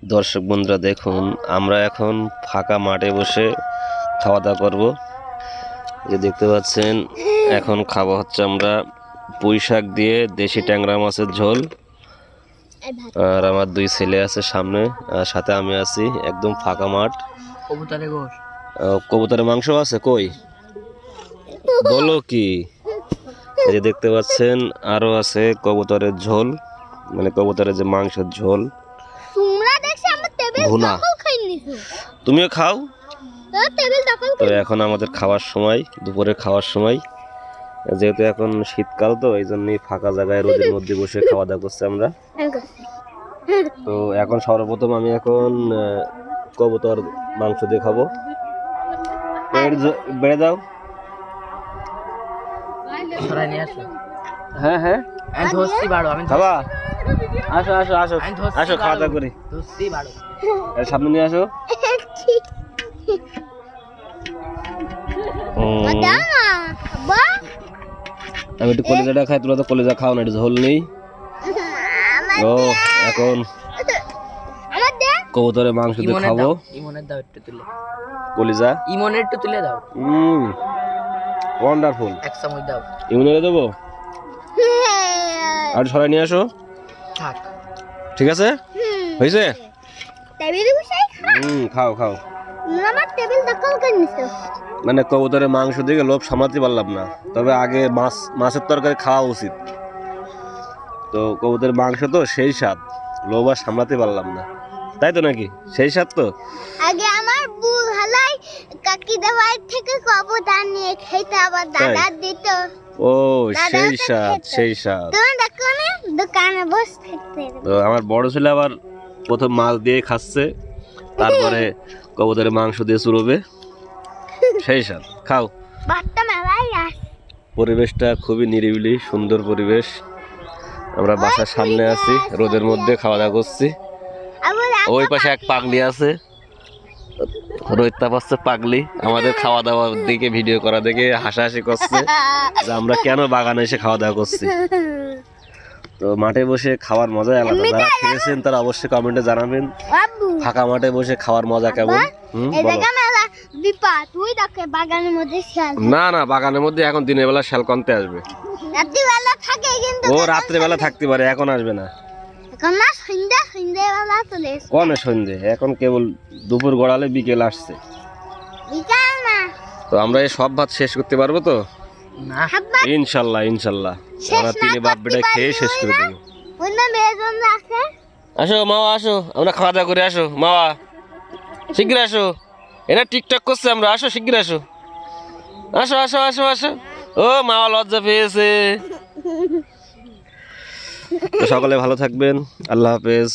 দর্শক বন্ধুরা দেখুন, আমরা এখন ফাঁকা মাঠে বসে খাওয়া দাওয়া করবো। এই দেখতে পাচ্ছেন, এখন খাওয়া হচ্ছে আমরা পুঁই শাক দিয়ে দেশি ট্যাংরা মাছের ঝোল। আর আমার দুই ছেলে আছে সামনে, আর সাথে আমি আছি। একদম ফাঁকা মাঠ। কবুতরের মাংস আছে কই বলো কি? এই যে দেখতে পাচ্ছেন, আরো আছে কবুতরের ঝোল, মানে কবুতরের যে মাংসের ঝোল ভুনা। তুমিও খাও। তো এখন আমাদের খাওয়ার সময়, দুপুরে খাওয়ার সময়, যেহেতু এখন শীতকাল, তো এই জন্যই ফাঁকা জায়গায় রোদের মধ্যে বসে খাওয়া দাওয়া করছি আমরা। তো এখন সর্বপ্রথম আমি এখন কবুতর মাংস দিয়ে খাবো। বেড়ে দাও। হ্যাঁ হ্যাঁ, খাবা? আসো আসো আসো আসো, খাওয়া দাওয়া করি। সামনে নিয়ে আসো। আমি একটু কলিজাটা খাই, তোরা তো কলিজা খাও না, একটু ঝোল নেই। ও এখন কবুতরের মাংস দিয়ে খাবো। কলিজা ইমনের একটু তুলে দাও। ওয়ান্ডারফুল। এক চামচ দাও। ইমনের দেবো। আর সরাই নিয়ে আসো। ঠিক আছে, হয়েছে? খাও খাও। মানে কবুতরের মাংস দিকে লোভ সামলাতে পারলাম না, তবে আগে মাছের তরকারি খাওয়া উচিত। তো কবুতরের মাংস তো সেই স্বাদ, লোভ আর সামলাতে পারলাম না, তাই তো নাকি? সেই স্বাদ তো আগে আমার বুড়ালাই কাকি দেওয়ার থেকে কবুতর নিয়ে খেতে আবার দাদা দিত। ও সেই স্বাদ, সেই স্বাদ। তুমি দেখো না, দোকানে বসে থাকতে। তো আমার বড় ছেলে আবার প্রথম মাছ দিয়ে খাচ্ছে, তারপরে কবুতরের মাংস দিয়ে চুরবে। সেই স্বাদ, খাও। পরিবেশটা খুবই নিরিবিলি, সুন্দর পরিবেশ। আমরা বাসার সামনে আছি, রোদের মধ্যে খাওয়া দাওয়া করছি। ওই পাশে এক পাগলি আছে, রোহিত পাচ্ছে পাগলি, আমাদের খাওয়া দাওয়া দিকে ভিডিও করা দেখে হাসাহাসি করছে যে আমরা কেন বাগানে এসে খাওয়া দাওয়া করছি। তো মাঠে বসে খাওয়ার মজাই আলাদা। যারা খেয়েছেন তারা অবশ্যই কমেন্টে জানাবেন ফাঁকা মাঠে বসে খাওয়ার মজা কেমন। না না, বাগানের মধ্যে এখন দিনের বেলা শ্যাল কমতে আসবে। ও রাত্রিবেলা থাকতে পারে, এখন আসবে না। কনে সন্ধ্যে, এখন কেবল দুপুর গড়ালে বিকেল আসছে। তো আমরা এই সব ভাত শেষ করতে পারবো তো? ইনশাল্লাহ ইনশাল্লাহ, আমরা তিনে বাপ বেটা খেয়ে শেষ করে দেবো। আসো মামা, আসো, আমরা খাওয়া দাওয়া করে। আসো মামা, শীঘ্র আসো। এরা টিকটক করছে, আমরা আসো শীঘ্র আসো। আসো আসো আসো আসো। ও মামা লজ্জা পেয়েছে। তো সকলে ভালো থাকবেন, আল্লাহ হাফেজ।